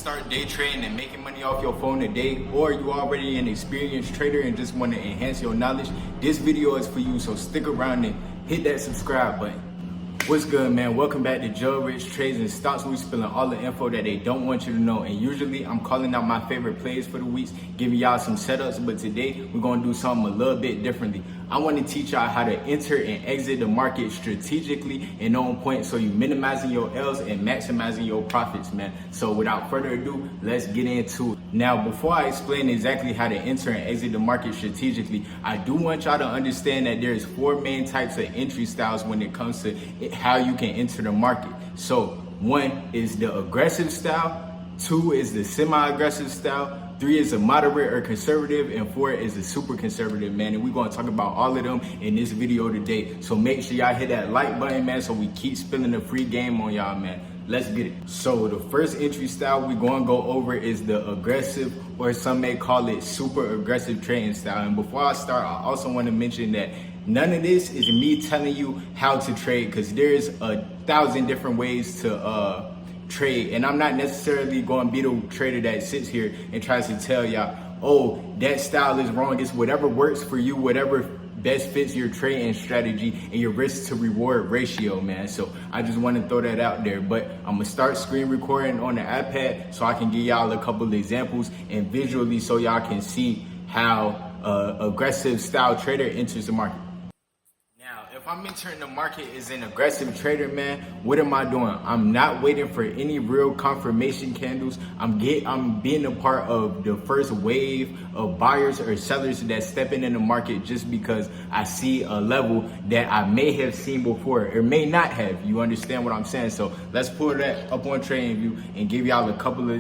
start day trading and making money off your phone today, or you already an experienced trader and just want to enhance your knowledge, this video is for you. So stick around and hit that subscribe button. What's good, man? Welcome back to Joe Rich Trades and Stocks. We spilling all the info that they don't want you to know. And usually I'm calling out my favorite plays for the weeks, giving y'all some setups. But today we're going to do something a little bit differently. I want to teach y'all how to enter and exit the market strategically and on point, so you minimizing your L's and maximizing your profits, man. So without further ado, let's get into it. Now, before I explain exactly how to enter and exit the market strategically, I do want y'all to understand that there's 4 main types of entry styles when it comes to how you can enter the market. So 1 is the aggressive style, 2 is the semi-aggressive style, 3 is a moderate or conservative, and 4 is a super conservative, man. And we're going to talk about all of them in this video today. So make sure y'all hit that like button, man, so we keep spilling the free game on y'all, man. Let's get it. So the first entry style we're going to go over is the aggressive, or some may call it super aggressive trading style. And before I start, I also want to mention that none of this is me telling you how to trade, because there's 1,000 different ways to trade, and I'm not necessarily going to be the trader that sits here and tries to tell y'all, oh, that style is wrong. It's whatever works for you, whatever best fits your trading strategy and your risk to reward ratio, man. So I just want to throw that out there. But I'm gonna start screen recording on the iPad so I can give y'all a couple of examples and visually, so y'all can see how aggressive style trader enters the market. If I'm entering the market as an aggressive trader, man, what am I doing? I'm not waiting for any real confirmation candles. I'm being a part of the first wave of buyers or sellers that's stepping in the market just because I see a level that I may have seen before or may not have. You understand what I'm saying? So let's pull that up on TradingView and give y'all a couple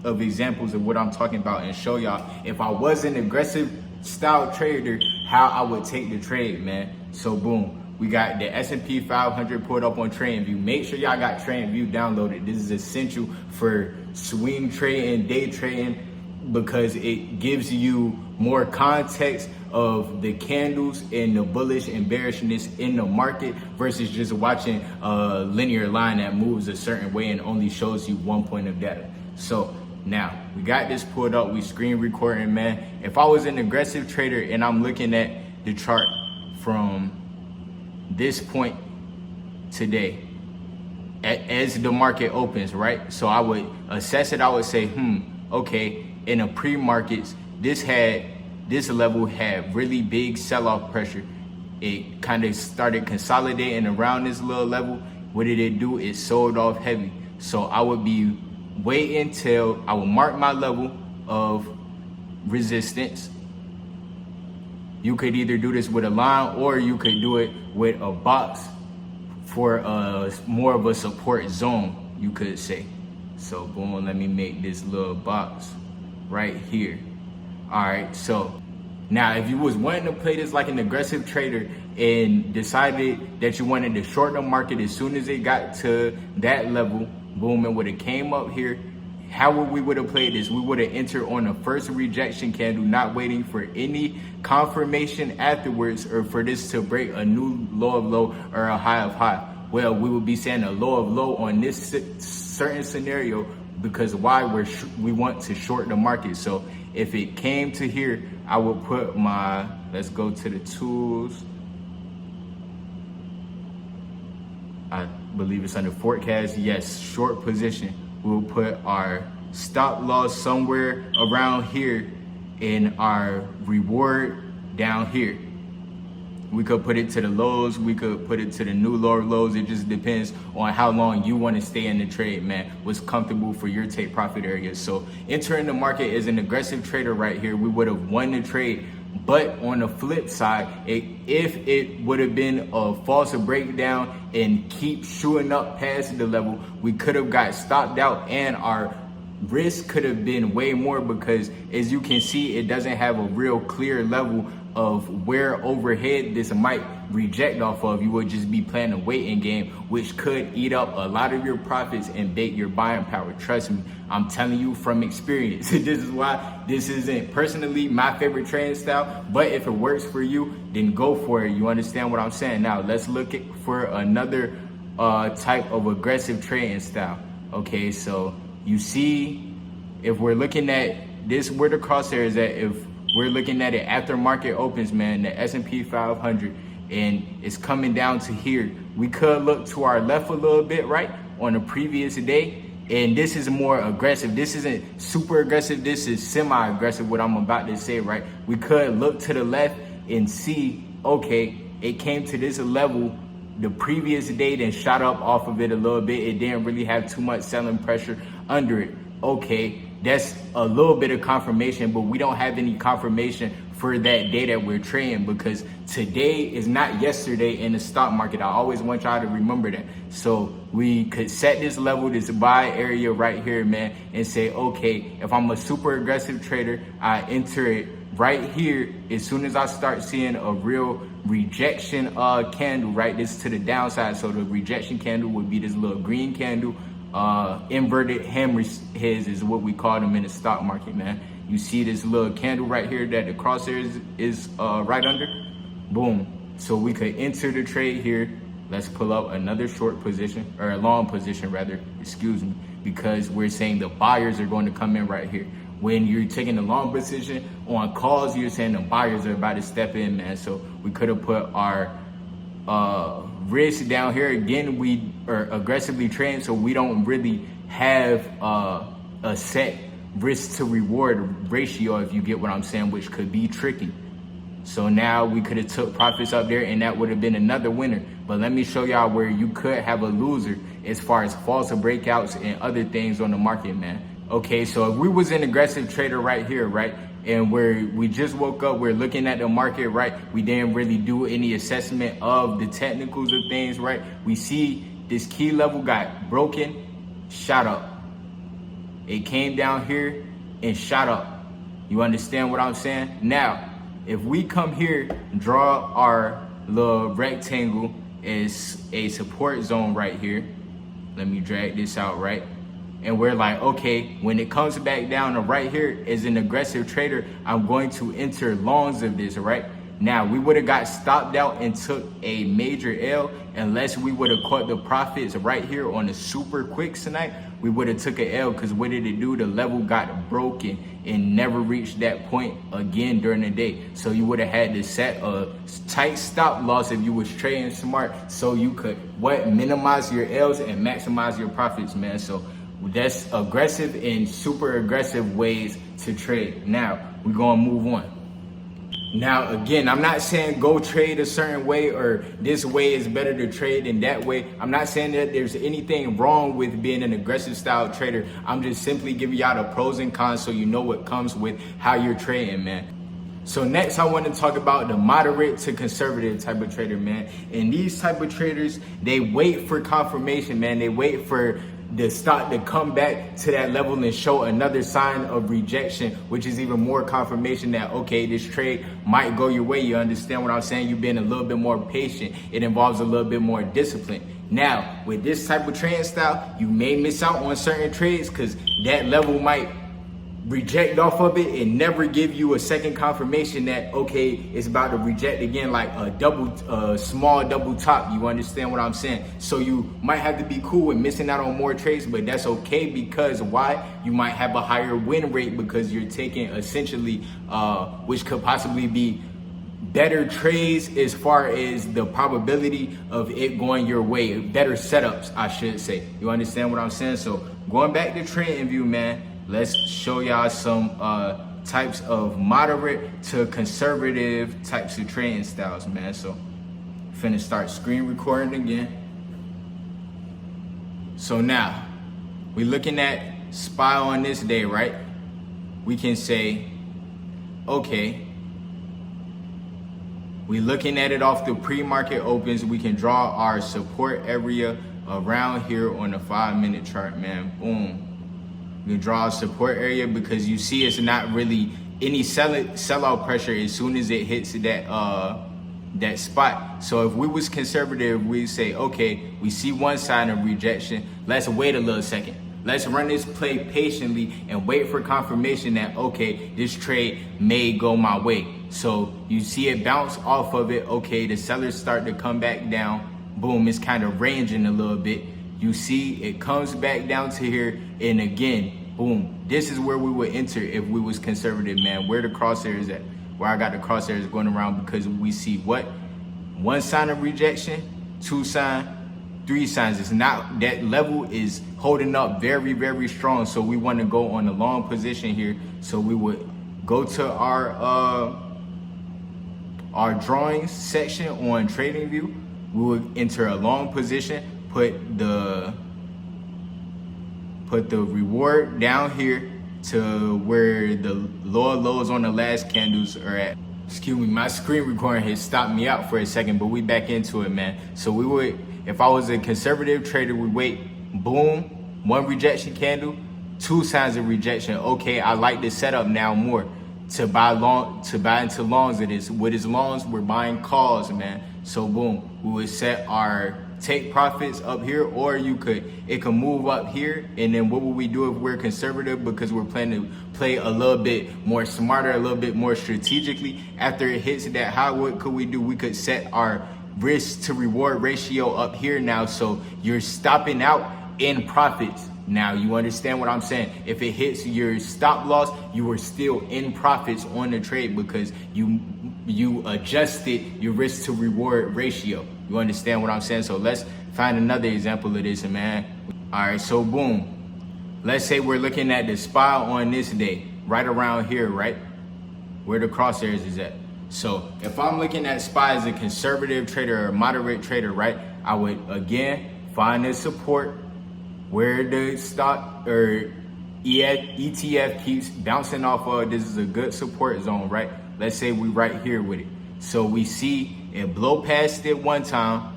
of examples of what I'm talking about and show y'all, if I was an aggressive style trader, how I would take the trade, man. So boom, we got the S&P 500 pulled up on TradingView. Make sure y'all got TradingView downloaded. This is essential for swing trading, day trading, because it gives you more context of the candles and the bullish and bearishness in the market versus just watching a linear line that moves a certain way and only shows you one point of data. So now we got this pulled up, we screen recording, man. If I was an aggressive trader and I'm looking at the chart from this point today as the market opens, right? So I would assess it. I would say, okay, in the pre-markets, this level had really big sell-off pressure. It kind of started consolidating around this little level. What did it do? It sold off heavy. So I would be waiting till I will mark my level of resistance. You could either do this with a line or you could do it with a box for more of a support zone, you could say. So boom, let me make this little box right here. All right, so now if you was wanting to play this like an aggressive trader and decided that you wanted to short the market as soon as it got to that level, boom, it would have came up here. How would have played this? We would have entered on the first rejection candle, not waiting for any confirmation afterwards or for this to break a new low of low or a high of high. Well, we would be saying a low of low on this certain scenario, because why we want to short the market. So if it came to here, I would put my, let's go to the tools. I believe it's under forecast. Yes, short position. We'll put our stop loss somewhere around here and our reward down here. We could put it to the lows, we could put it to the new lower lows. It just depends on how long you want to stay in the trade, man. What's comfortable for your take profit area. So entering the market as an aggressive trader right here, we would have won the trade. But on the flip side, if it would have been a false breakdown and keep shooting up past the level, we could have got stopped out and our risk could have been way more, because as you can see, it doesn't have a real clear level of where overhead this might reject off of. You would just be playing a waiting game, which could eat up a lot of your profits and bait your buying power. Trust me, I'm telling you from experience. This is why this isn't personally my favorite trading style, but if it works for you, then go for it. You understand what I'm saying? Now let's look for another type of aggressive trading style. Okay, so you see if we're looking at this, where the crosshair is at, if we're looking at it after market opens, man, the S&P 500, and it's coming down to here, we could look to our left a little bit, right, on the previous day. And this is more aggressive. This isn't super aggressive. This is semi-aggressive, what I'm about to say, right? We could look to the left and see, okay, it came to this level the previous day, then shot up off of it a little bit. It didn't really have too much selling pressure under it. Okay, that's a little bit of confirmation, but we don't have any confirmation for that day that we're trading, because today is not yesterday in the stock market. I always want y'all to remember that. So we could set this level, this buy area right here, man, and say, okay, if I'm a super aggressive trader, I enter it right here. As soon as I start seeing a real rejection candle, right, this to the downside. So the rejection candle would be this little green candle. Inverted hammer heads is what we call them in the stock market, man. You see this little candle right here that the crosshair is right under? Boom. So we could enter the trade here. Let's pull up another short position, or a long position rather, excuse me, because we're saying the buyers are going to come in right here. When you're taking the long position on calls, you're saying the buyers are about to step in, man. So we could have put our risk down here. Again, we are aggressively trading, so we don't really have a set risk to reward ratio, if you get what I'm saying, which could be tricky. So now we could have took profits up there, and that would have been another winner. But let me show y'all where you could have a loser as far as false breakouts and other things on the market, man. Okay, so if we was an aggressive trader right here, right, and we just woke up, we're looking at the market, right, we didn't really do any assessment of the technicals of things, right, we see this key level got broken, shot up. It came down here and shot up. You understand what I'm saying? Now, if we come here, draw our little rectangle as a support zone right here. Let me drag this out, right? And we're like, okay, when it comes back down to right here, as an aggressive trader, I'm going to enter longs of this, right? Now, we would have got stopped out and took a major L unless we would have caught the profits right here on the super quick tonight. We would have took an L, because what did it do? The level got broken and never reached that point again during the day. So you would have had to set a tight stop loss if you was trading smart, so you could minimize your L's and maximize your profits, man. So that's aggressive and super aggressive ways to trade. Now we're gonna move on. Now, again, I'm not saying go trade a certain way or this way is better to trade than that way. I'm not saying that there's anything wrong with being an aggressive style trader. I'm just simply giving y'all the pros and cons so you know what comes with how you're trading, man. So next, I want to talk about the moderate to conservative type of trader, man. And these type of traders, they wait for confirmation, man. They wait for the stock to come back to that level and show another sign of rejection, which is even more confirmation that, okay, this trade might go your way. You understand what I'm saying? You're being a little bit more patient. It involves a little bit more discipline. Now, with this type of trading style, you may miss out on certain trades because that level might reject off of it and never give you a second confirmation that, okay, it's about to reject again, like a small double top. You understand what I'm saying? So you might have to be cool with missing out on more trades, but that's okay, because why? You might have a higher win rate because you're taking essentially which could possibly be better trades as far as the probability of it going your way, better setups, I should say. You understand what I'm saying? So going back to trading view, man, let's show y'all some types of moderate to conservative types of trading styles, man. So finna start screen recording again. So now we're looking at SPY on this day, right? We can say, okay, we're looking at it off the pre-market opens. We can draw our support area around here on the 5-minute chart, man. Boom. You draw a support area because you see it's not really any sell-out pressure as soon as it hits that spot. So if we was conservative, we say, okay, we see one sign of rejection. Let's wait a little second. Let's run this play patiently and wait for confirmation that, okay, this trade may go my way. So you see it bounce off of it. Okay, the sellers start to come back down. Boom, it's kind of ranging a little bit. You see it comes back down to here, and again, boom. This is where we would enter if we was conservative, man. Where the crosshairs at? Where I got the crosshairs going around, because we see what? 1 sign of rejection, 2 sign, 3 signs. It's not, that level is holding up very, very strong. So we want to go on a long position here. So we would go to our drawings section on TradingView. We would enter a long position, put the reward down here to where the lower lows on the last candles are at. Excuse me, my screen recording has stopped me out for a second, but we back into it, man. So we would, if I was a conservative trader, we wait, boom, 1 rejection candle, 2 signs of rejection. Okay, I like this setup now more to buy into longs of this. With his longs, we're buying calls, man. So boom, we would set our take profits up here, or it can move up here. And then what would we do if we're conservative, because we're planning to play a little bit more smarter, a little bit more strategically? After it hits that high, what could we do? We could set our risk to reward ratio up here now, so you're stopping out in profits. Now you understand what I'm saying? If it hits your stop loss, you are still in profits on the trade because you adjusted your risk to reward ratio. You understand what I'm saying? So let's find another example of this, man. All right, so boom. Let's say we're looking at the SPY on this day, right around here, right? Where the crosshairs is at. So if I'm looking at SPY as a conservative trader or a moderate trader, right? I would, again, find the support where the stock or ETF keeps bouncing off of. This is a good support zone, right? Let's say we right here with it. So we see it blow past it one time,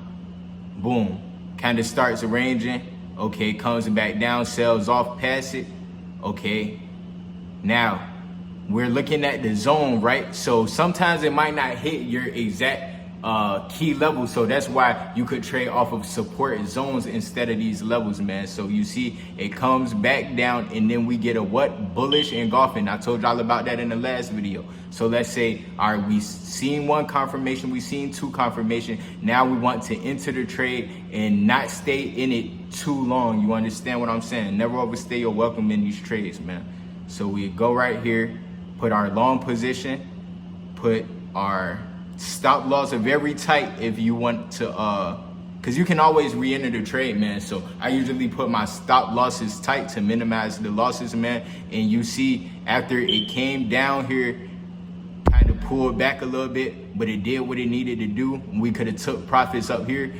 boom, kind of starts arranging, okay, comes back down, sells off past it, okay. Now, we're looking at the zone, right? So sometimes it might not hit your exact key level, so that's why you could trade off of support zones instead of these levels, man. So you see it comes back down, and then we get a what? Bullish engulfing. I told y'all about that in the last video. So let's say, all right, we seen 1 confirmation, we seen 2 confirmation. Now we want to enter the trade and not stay in it too long. You understand what I'm saying? Never overstay your welcome in these trades, man. So we go right here, put our long position, put our stop loss very tight if you want to, because you can always re-enter the trade, man. So I usually put my stop losses tight to minimize the losses, man. And you see after it came down here, kind of pulled back a little bit, but it did what it needed to do. We could have took profits up here,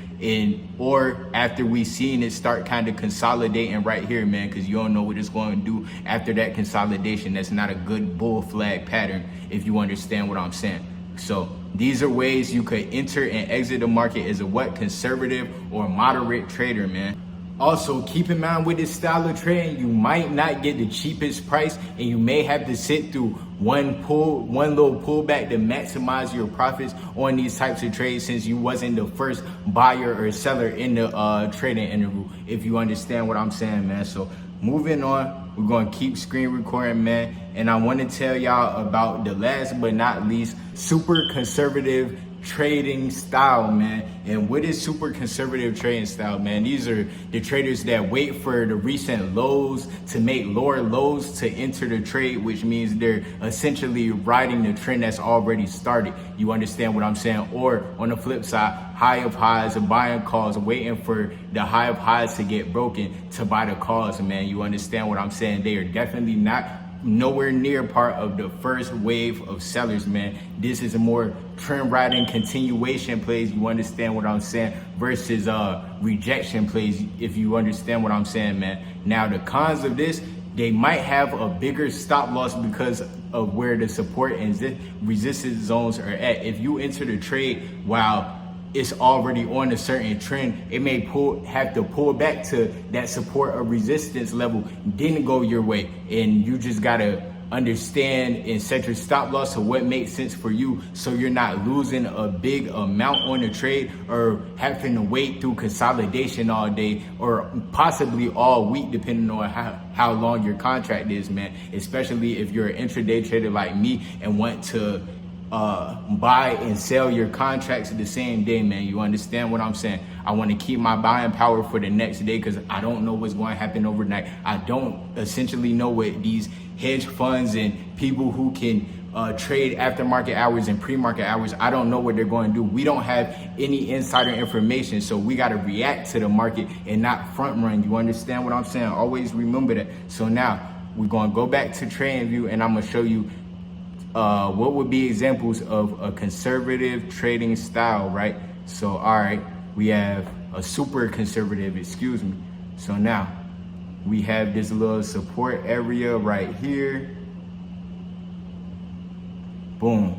or after we seen it start kind of consolidating right here, man, because you don't know what it's going to do after that consolidation. That's not a good bull flag pattern, if you understand what I'm saying. So these are ways you could enter and exit the market as a what? Conservative or moderate trader, man. Also, keep in mind with this style of trading, you might not get the cheapest price, and you may have to sit through one little pullback to maximize your profits on these types of trades, since you wasn't the first buyer or seller in the trading interval, if you understand what I'm saying, man. So moving on, we're going to keep screen recording, man. And I want to tell y'all about the last but not least super conservative trading style, man. And what is super conservative trading style, man? These are the traders that wait for the recent lows to make lower lows to enter the trade, which means they're essentially riding the trend that's already started. You understand what I'm saying? Or on the flip side, high of highs and buying calls, waiting for the high of highs to get broken to buy the calls, man. You understand what I'm saying? They are definitely nowhere near part of the first wave of sellers, man. This is a more trend riding continuation plays, you understand what I'm saying, versus rejection plays, if you understand what I'm saying, man. Now the cons of this, they might have a bigger stop loss because of where the support and resistance zones are at. If you enter the trade while it's already on a certain trend, it may have to pull back to that support or resistance level, didn't go your way. And you just gotta understand and set your stop loss to what makes sense for you, so you're not losing a big amount on the trade or having to wait through consolidation all day or possibly all week, depending on how long your contract is, man. Especially if you're an intraday trader like me and want to buy and sell your contracts the same day, man. You understand what I'm saying? I want to keep my buying power for the next day because I don't know what's going to happen overnight. I don't essentially know what these hedge funds and people who can trade aftermarket hours and pre-market hours, I don't know what they're going to do. We don't have any insider information, so we got to react to the market and not front run. You understand what I'm saying? Always remember that. So now we're going to go back to TradingView and I'm going to show you what would be examples of a conservative trading style, right? So, all right, we have a super conservative, excuse me. So now we have this little support area right here. Boom.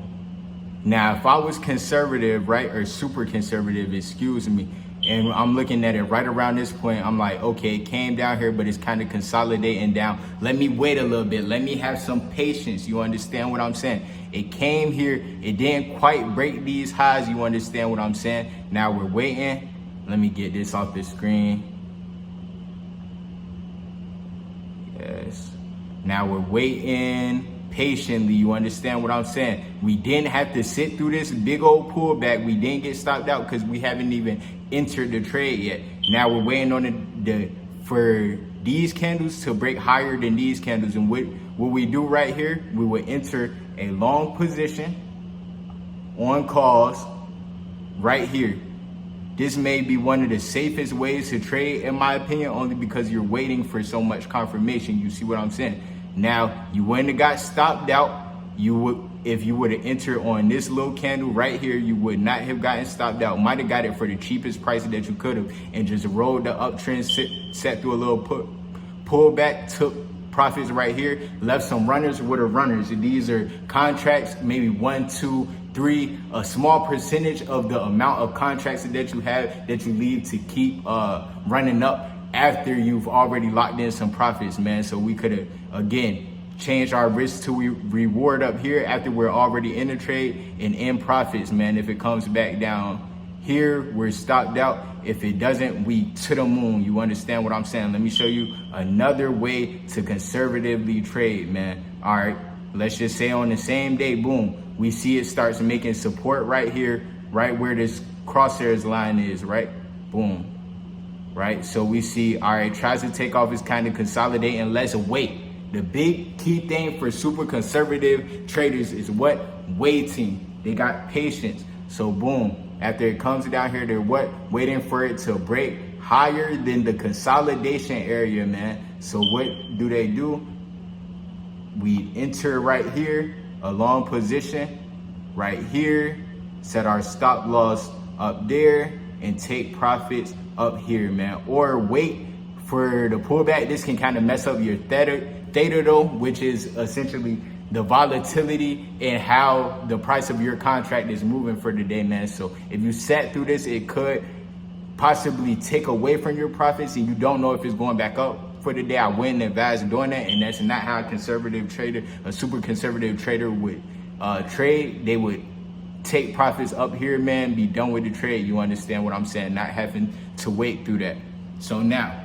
Now, if I was conservative, right, or super conservative, excuse me, and I'm looking at it right around this point, I'm like, okay, it came down here, but it's kind of consolidating down. Let me wait a little bit. Let me have some patience. You understand what I'm saying? It came here. It didn't quite break these highs. You understand what I'm saying? Now we're waiting. Let me get this off the screen. Yes. Now we're waiting patiently. You understand what I'm saying? We didn't have to sit through this big old pullback. We didn't get stopped out because we haven't even entered the trade yet. Now we're waiting on for these candles to break higher than these candles. And what we do right here, we will enter a long position on calls right here. This may be one of the safest ways to trade, in my opinion, only because you're waiting for so much confirmation. You see what I'm saying? Now, you wouldn't have got stopped out. You would, if you would have entered on this little candle right here, you would not have gotten stopped out. Might have got it for the cheapest price that you could have and just rolled the uptrend, set through a little pullback, took profits right here, left some runners with the runners. And these are contracts, maybe 1, 2, 3, a small percentage of the amount of contracts that you have that you leave to keep running up after you've already locked in some profits, man. So we could have, again, changed our risk to reward up here after we're already in the trade and in profits, man. If it comes back down here, we're stopped out. If it doesn't, we to the moon. You understand what I'm saying? Let me show you another way to conservatively trade, man. All right, let's just say on the same day, boom, we see it starts making support right here, right where this crosshairs line is, right? Boom. Right, so we see, all right, tries to take off, is kind of consolidating. Let's wait. The big key thing for super conservative traders is what? Waiting. They got patience. So boom, after it comes down here, they're what? Waiting for it to break higher than the consolidation area, man. So what do? We enter right here, a long position right here, set our stop loss up there, and take profits up here, man. Or wait for the pullback. This can kind of mess up your theta though, which is essentially the volatility and how the price of your contract is moving for the day, man. So if you sat through this, it could possibly take away from your profits and you don't know if it's going back up for the day. I wouldn't advise doing that, and that's not how a super conservative trader would trade. They would take profits up here, man, be done with the trade. You understand what I'm saying? Not having to wait through that. So now,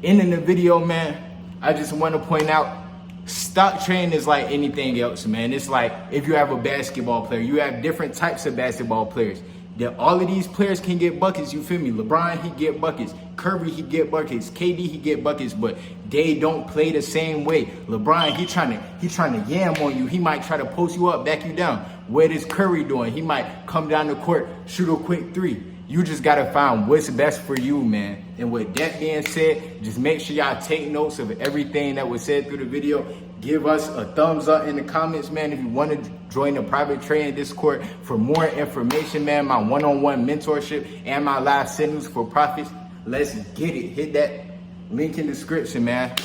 ending the video, man, I just want to point out, stock trading is like anything else, man. It's like if you have a basketball player, you have different types of basketball players. That all of these players can get buckets, you feel me? LeBron, he get buckets. Curry, he get buckets. KD, he get buckets, but they don't play the same way. LeBron, he trying to yam on you. He might try to post you up, back you down. What is Curry doing? He might come down the court, shoot a quick 3. You just gotta find what's best for you, man. And with that being said, just make sure y'all take notes of everything that was said through the video. Give us a thumbs up in the comments, man. If you want to join the private trading Discord for more information, man, my one-on-one mentorship and my live signals for profits, let's get it. Hit that link in the description, man.